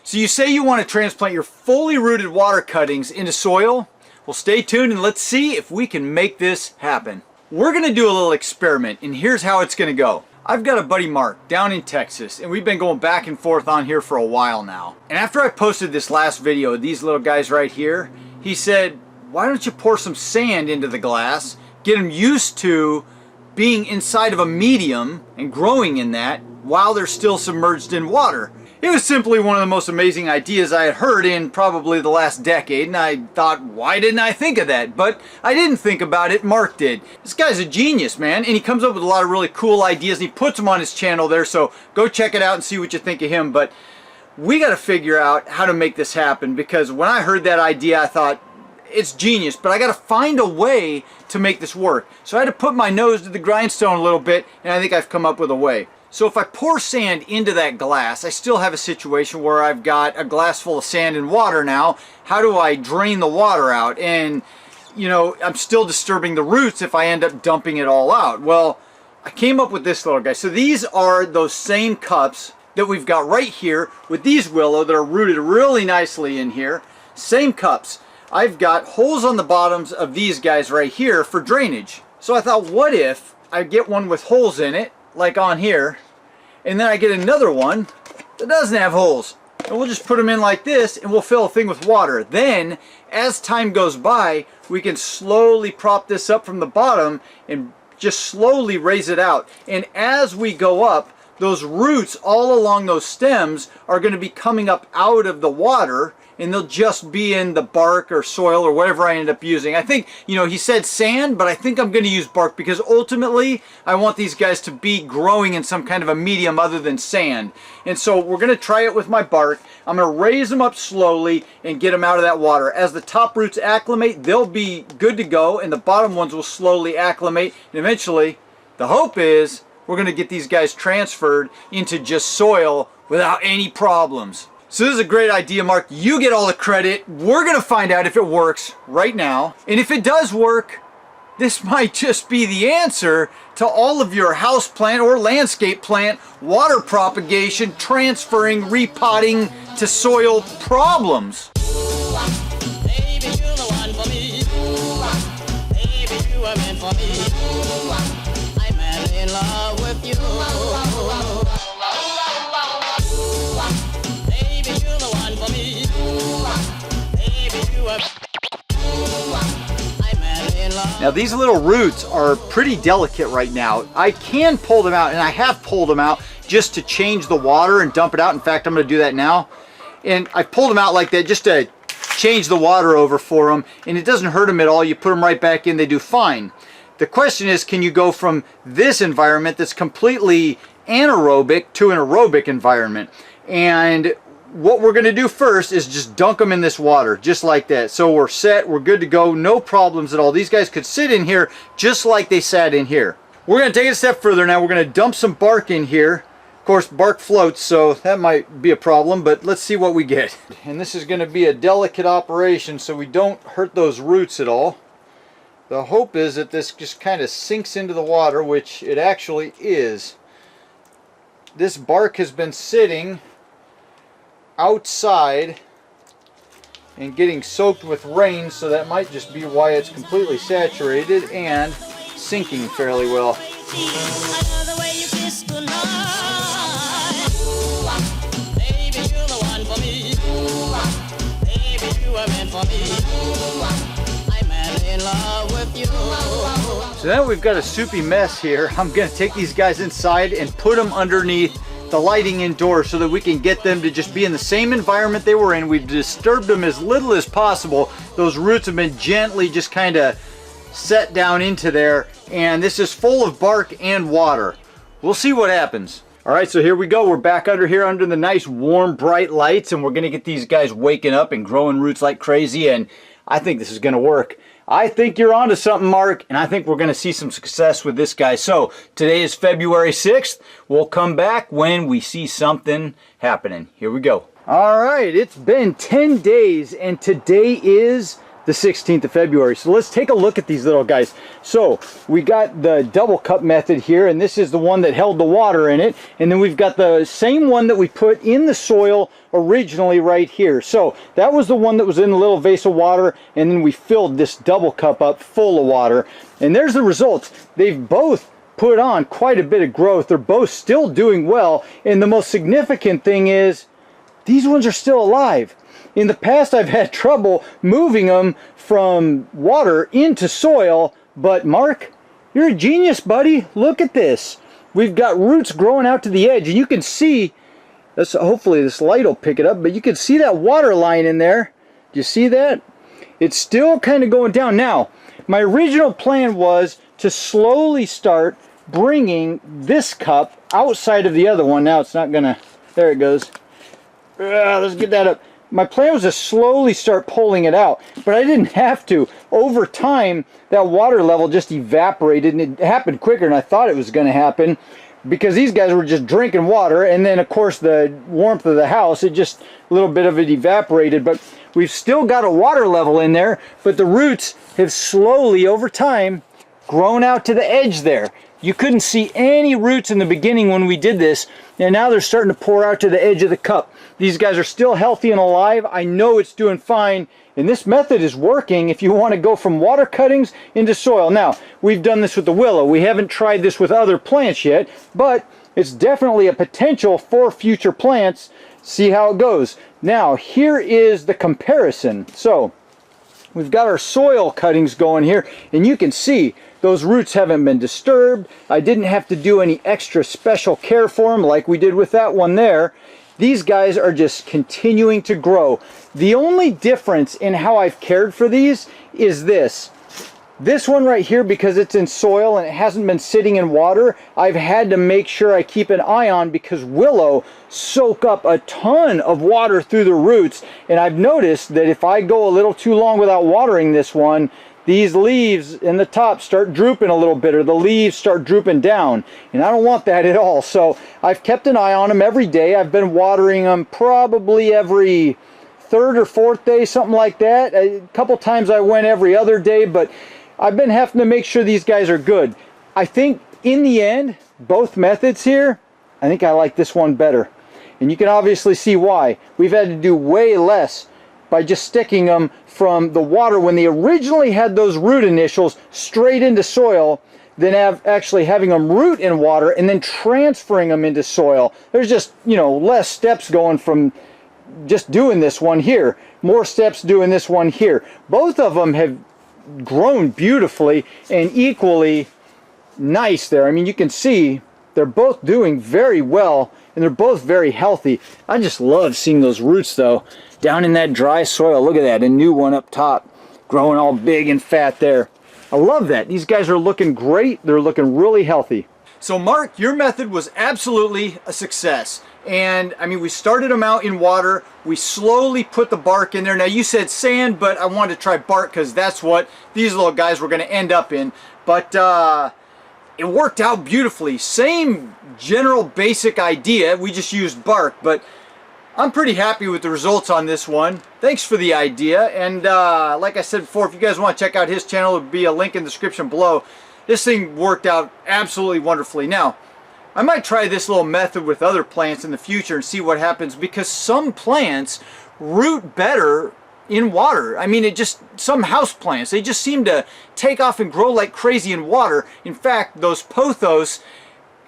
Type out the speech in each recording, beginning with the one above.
So you say you want to transplant your fully rooted water cuttings into soil? Well, stay tuned and let's see if we can make this happen. We're going to do a little experiment, and here's how it's going to go. I've got a buddy Mark down in Texas, and we've been going back and forth on here for a while now. And after I posted this last video of these little guys right here, he said, why don't you pour some sand into the glass, get them used to being inside of a medium and growing in that while they're still submerged in water. It was simply one of the most amazing ideas I had heard in probably the last decade, and I thought, why didn't I think of that? But I didn't think about it, Mark did. This guy's a genius, man, and he comes up with a lot of really cool ideas, and he puts them on his channel there, so go check it out and see what you think of him. But we got to figure out how to make this happen, because when I heard that idea, I thought, it's genius, but I got to find a way to make this work. So I had to put my nose to the grindstone a little bit, and I think I've come up with a way. So if I pour sand into that glass, I still have a situation where I've got a glass full of sand and water now. How do I drain the water out? And, you know, I'm still disturbing the roots if I end up dumping it all out. Well, I came up with this little guy. So these are those same cups that we've got right here with these willow that are rooted really nicely in here. Same cups. I've got holes on the bottoms of these guys right here for drainage. So I thought, what if I get one with holes in it, like on here, and then I get another one that doesn't have holes, and we'll just put them in like this, and we'll fill a thing with water. Then as time goes by, we can slowly prop this up from the bottom and just slowly raise it out. And as we go up, those roots all along those stems are going to be coming up out of the water, and they'll just be in the bark or soil or whatever I end up using. I think, you know, he said sand, but I think I'm going to use bark, because ultimately I want these guys to be growing in some kind of a medium other than sand. And so we're going to try it with my bark. I'm going to raise them up slowly and get them out of that water. As the top roots acclimate, they'll be good to go, and the bottom ones will slowly acclimate. And eventually, the hope is we're going to get these guys transferred into just soil without any problems. So this is a great idea, Mark. You get all the credit. We're going to find out if it works right now. And if it does work, this might just be the answer to all of your houseplant or landscape plant water propagation, transferring, repotting to soil problems. Baby, you're the one for me. Baby, you are meant for me. I'm madly in love with you. Now these little roots are pretty delicate right now. I can pull them out, and I have pulled them out just to change the water and dump it out. In fact, I'm going to do that now. And I pulled them out like that just to change the water over for them, and it doesn't hurt them at all. You put them right back in, they do fine. The question is, can you go from this environment that's completely anaerobic to an aerobic environment? And what we're going to do first is just dunk them in this water, just like that. So we're set, we're good to go, no problems at all. These guys could sit in here just like they sat in here. We're going to take it a step further now. We're going to dump some bark in here. Of course, bark floats, so that might be a problem, but let's see what we get. And this is going to be a delicate operation, so we don't hurt those roots at all. The hope is that this just kind of sinks into the water, which it actually is. This bark has been sitting outside and getting soaked with rain, so that might just be why it's completely saturated and sinking fairly well. So now we've got a soupy mess here. I'm going to take these guys inside and put them underneath the lighting indoors so that we can get them to just be in the same environment they were in. We've disturbed them as little as possible. Those roots have been gently just kind of set down into there, and this is full of bark and water. We'll see what happens. All right, so here we go. We're back under here under the nice warm bright lights, and we're gonna get these guys waking up and growing roots like crazy, and I think this is gonna work. I think you're onto something, Mark, and I think we're going to see some success with this guy. So today is February 6th. We'll come back when we see something happening. Here we go. All right, it's been 10 days, and today is the 16th of February. So let's take a look at these little guys. So we got the double cup method here, and this is the one that held the water in it. And then we've got the same one that we put in the soil originally right here. So that was the one that was in the little vase of water, and then we filled this double cup up full of water. And there's the results. They've both put on quite a bit of growth. They're both still doing well, and the most significant thing is these ones are still alive. In the past, I've had trouble moving them from water into soil, but Mark, you're a genius, buddy. Look at this. We've got roots growing out to the edge, and you can see, hopefully this light will pick it up, but you can see that water line in there. Do you see that? It's still kind of going down. Now, my original plan was to slowly start bringing this cup outside of the other one. Now it's not gonna, there it goes. Let's get that up. My plan was to slowly start pulling it out, but I didn't have to. Over time, that water level just evaporated, and it happened quicker than I thought it was going to happen, because these guys were just drinking water, and then of course the warmth of the house, it just, a little bit of it evaporated. But we've still got a water level in there, but the roots have slowly, over time, grown out to the edge there. You couldn't see any roots in the beginning when we did this, and now they're starting to pour out to the edge of the cup. These guys are still healthy and alive. I know it's doing fine, and this method is working if you want to go from water cuttings into soil. Now, we've done this with the willow. We haven't tried this with other plants yet, but it's definitely a potential for future plants. See how it goes. Now, here is the comparison. So, we've got our soil cuttings going here, and you can see those roots haven't been disturbed. I didn't have to do any extra special care for them like we did with that one there. These guys are just continuing to grow. The only difference in how I've cared for these is this. This one right here, because it's in soil and it hasn't been sitting in water, I've had to make sure I keep an eye on, because willow soak up a ton of water through the roots. And I've noticed that if I go a little too long without watering this one, these leaves in the top start drooping a little bit, or the leaves start drooping down, and I don't want that at all. So I've kept an eye on them every day. I've been watering them probably every third or fourth day, something like that. A couple times I went every other day, but I've been having to make sure these guys are good. I think in the end, both methods here, I think I like this one better. And you can obviously see why. We've had to do way less by just sticking them from the water when they originally had those root initials straight into soil, than actually having them root in water and then transferring them into soil. There's just, you know, less steps going from just doing this one here, more steps doing this one here. Both of them have grown beautifully and equally nice there. I mean, you can see they're both doing very well, and they're both very healthy. I just love seeing those roots though down in that dry soil. Look at that, a new one up top growing all big and fat there. I love that. These guys are looking great. They're looking really healthy. So Mark, your method was absolutely a success. And I mean, we started them out in water. We slowly put the bark in there. Now you said sand, but I wanted to try bark because that's what these little guys were going to end up in. But it worked out beautifully. Same general basic idea. We just used bark, but I'm pretty happy with the results on this one. Thanks for the idea. And like I said before, if you guys want to check out his channel, there'll be a link in the description below. This thing worked out absolutely wonderfully. Now, I might try this little method with other plants in the future and see what happens, because some plants root better in water. I mean, some house plants, they just seem to take off and grow like crazy in water. In fact, those pothos,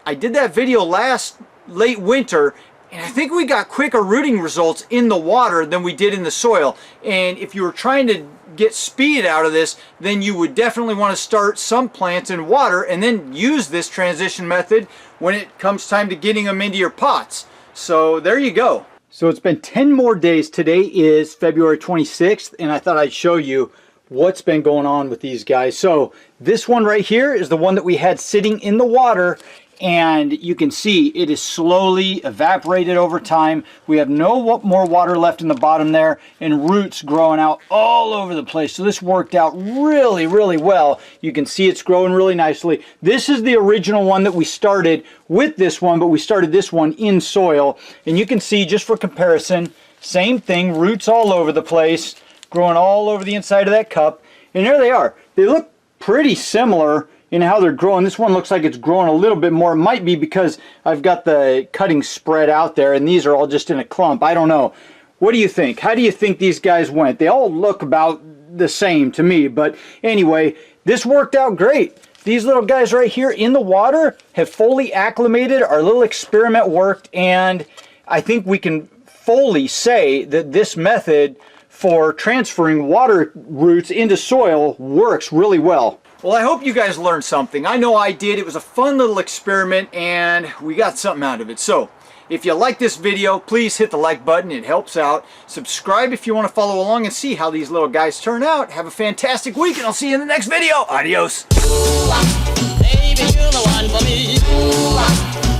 I did that video late winter, and I think we got quicker rooting results in the water than we did in the soil. And if you were trying to get speed out of this, then you would definitely want to start some plants in water and then use this transition method when it comes time to getting them into your pots. So there you go. So it's been 10 more days. Today is February 26th, and I thought I'd show you what's been going on with these guys. So this one right here is the one that we had sitting in the water, and you can see it is slowly evaporated over time. We have no more water left in the bottom there, and roots growing out all over the place. So this worked out really, really well. You can see it's growing really nicely. This is the original one that we started with this one, but we started this one in soil. And you can see, just for comparison, same thing, roots all over the place. growing all over the inside of that cup. And there they are. They look pretty similar in how they're growing. This one looks like it's growing a little bit more. It might be because I've got the cuttings spread out there and these are all just in a clump. I don't know. What do you think? How do you think these guys went? They all look about the same to me, but anyway, this worked out great. These little guys right here in the water have fully acclimated. Our little experiment worked, and I think we can fully say that this method for transferring water roots into soil works really well. Well, I hope you guys learned something. I know I did. It was a fun little experiment, and we got something out of it. So, if you like this video, please hit the like button. It helps out. Subscribe if you want to follow along and see how these little guys turn out. Have a fantastic week, and I'll see you in the next video. Adios. Baby, you're the one for me.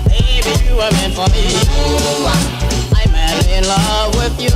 Baby, you are meant for me. I'm madly in love with you.